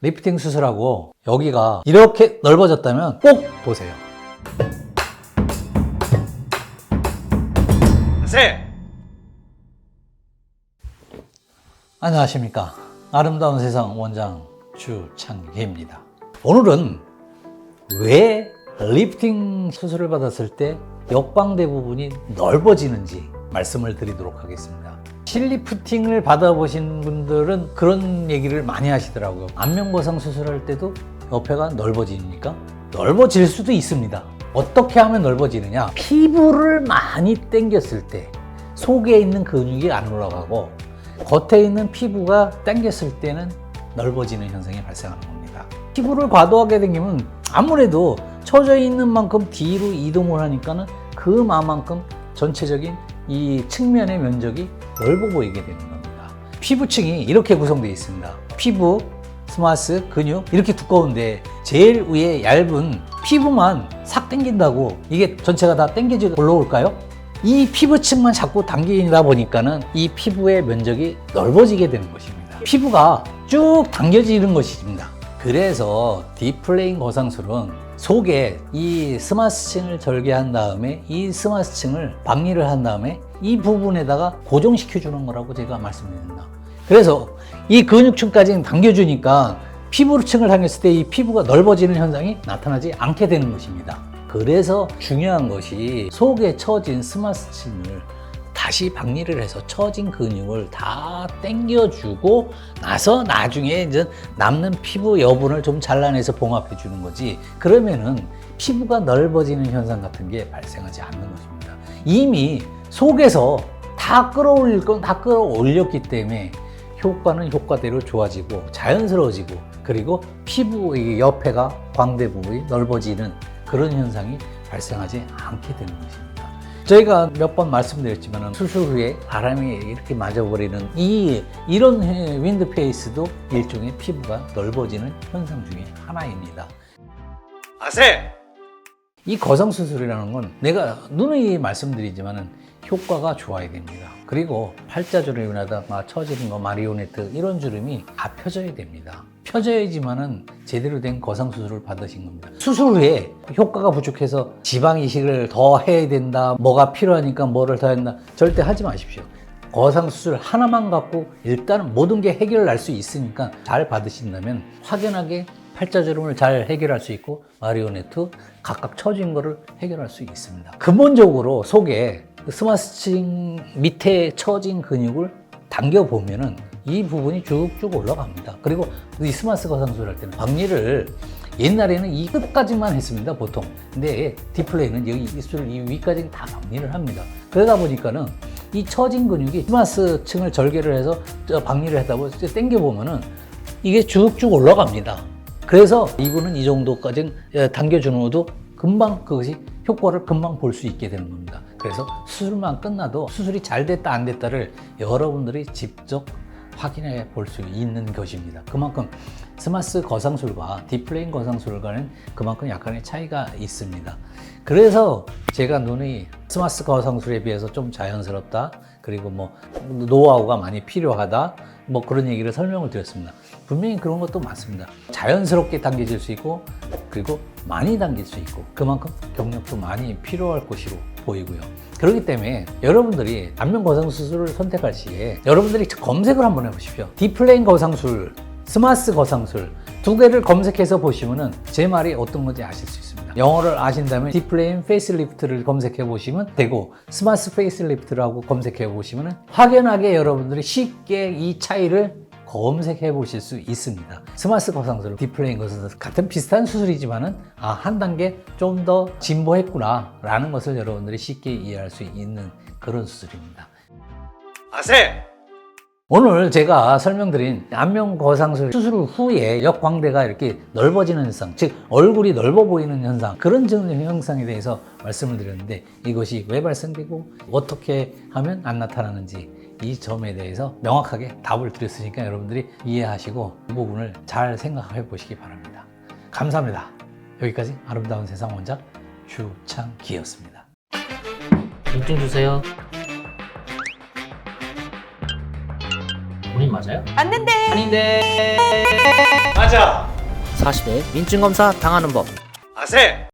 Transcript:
리프팅 수술하고 여기가 이렇게 넓어졌다면 꼭 보세요. 안녕하십니까. 아름다운 세상 원장 주창기입니다. 오늘은 왜 리프팅 수술을 받았을 때 역광대 부분이 넓어지는지 말씀을 드리도록 하겠습니다. 실리프팅을 받아보신 분들은 그런 얘기를 많이 하시더라고요. 안면거상 수술할 때도 옆에가 넓어지니까 넓어질 수도 있습니다. 어떻게 하면 넓어지느냐? 피부를 많이 당겼을 때 속에 있는 근육이 안 올라가고 겉에 있는 피부가 당겼을 때는 넓어지는 현상이 발생하는 겁니다. 피부를 과도하게 당기면 아무래도 처져 있는 만큼 뒤로 이동을 하니까는 그만큼 전체적인 이 측면의 면적이 넓어 보이게 되는 겁니다. 피부층이 이렇게 구성되어 있습니다. 피부, 스마스, 근육 이렇게 두꺼운데 제일 위에 얇은 피부만 싹 당긴다고 이게 전체가 다 당겨져 올라올까요? 이 피부층만 자꾸 당기다 보니까는 이 피부의 면적이 넓어지게 되는 것입니다. 피부가 쭉 당겨지는 것입니다. 그래서 딥플레인 거상술은 속에 이 스마스층을 절개한 다음에 이 스마스층을 박리를 한 다음에 이 부분에다가 고정시켜 주는 거라고 제가 말씀드립니다. 그래서 이 근육층까지 당겨주니까 피부층을 당겼을 때 이 피부가 넓어지는 현상이 나타나지 않게 되는 것입니다. 그래서 중요한 것이 속에 처진 스마스층을 다시 박리를 해서 처진 근육을 다 당겨주고 나서 나중에 이제 남는 피부 여분을 좀 잘라내서 봉합해 주는 거지. 그러면은 피부가 넓어지는 현상 같은 게 발생하지 않는 것입니다. 이미 속에서 다 끌어올릴 건 다 끌어올렸기 때문에 효과는 효과대로 좋아지고 자연스러워지고 그리고 피부 옆에가 광대 부분이 넓어지는 그런 현상이 발생하지 않게 되는 것입니다. 저희가 몇 번 말씀드렸지만 수술 후에 바람이 이렇게 맞아버리는 이런 윈드페이스도 일종의 피부가 넓어지는 현상 중에 하나입니다. 아세! 이 거상수술이라는 건 내가 누누이 말씀드리지만 효과가 좋아야 됩니다. 그리고 팔자주름이나 처지는 거, 마리오네트 이런 주름이 다 펴져야 됩니다. 펴져야지만은 제대로 된 거상수술을 받으신 겁니다. 수술 후에 효과가 부족해서 지방 이식을 더 해야 된다, 뭐가 필요하니까 뭐를 더 한다, 절대 하지 마십시오. 거상수술 하나만 갖고 일단은 모든 게 해결날 수 있으니까 잘 받으신다면 확연하게 팔자주름을 잘 해결할 수 있고 마리오네트 각각 처진 거를 해결할 수 있습니다. 근본적으로 속에 스마스층 밑에 처진 근육을 당겨 보면은 이 부분이 쭉쭉 올라갑니다. 그리고 이 스마스 거상술 할 때는 박리를 옛날에는 이 끝까지만 했습니다, 보통. 근데 딥플레이는 여기 입술 이 위까지 다 박리를 합니다. 그러다 보니까는 이 처진 근육이 스마스층을 절개를 해서 박리를 했다고 당겨 보면은 이게 쭉쭉 올라갑니다. 그래서 이분은 이 정도까지 당겨주는 것도 금방 그것이 효과를 금방 볼 수 있게 되는 겁니다. 그래서 수술만 끝나도 수술이 잘 됐다 안 됐다를 여러분들이 직접 확인해 볼 수 있는 것입니다. 그만큼 스마스 거상술과 딥플레인 거상술과는 그만큼 약간의 차이가 있습니다. 그래서 제가 눈이 스마스 거상술에 비해서 좀 자연스럽다, 그리고 뭐 노하우가 많이 필요하다, 뭐 그런 얘기를 설명을 드렸습니다. 분명히 그런 것도 맞습니다. 자연스럽게 당겨질 수 있고 그리고 많이 당길 수 있고 그만큼 경력도 많이 필요할 것으로 보이고요. 그렇기 때문에 여러분들이 안면 거상수술을 선택할 시에 여러분들이 검색을 한번 해보십시오. 딥플레인 거상술, 스마스 거상술 두 개를 검색해서 보시면은 제 말이 어떤 건지 아실 수 있습니다. 영어를 아신다면 딥플레인 페이스리프트를 검색해 보시면 되고 스마스 페이스리프트라고 검색해 보시면은 확연하게 여러분들이 쉽게 이 차이를 검색해 보실 수 있습니다. 스마스 거상술, 딥플레인 거상술 같은 비슷한 수술이지만은 한 단계 좀 더 진보했구나 라는 것을 여러분들이 쉽게 이해할 수 있는 그런 수술입니다. 아세! 오늘 제가 설명드린 안면 거상술 수술 후에 역광대가 이렇게 넓어지는 현상, 즉 얼굴이 넓어 보이는 현상, 그런 현상에 대해서 말씀을 드렸는데 이것이 왜 발생되고 어떻게 하면 안 나타나는지 이 점에 대해서 명확하게 답을 드렸으니까 여러분들이 이해하시고 이 부분을 잘 생각해 보시기 바랍니다. 감사합니다. 여기까지 아름다운 세상 원장 주창기였습니다. 인증 주세요. 본인 맞아요? 맞는데. 아닌데. 맞아. 40대 민증검사 당하는 법. 아세.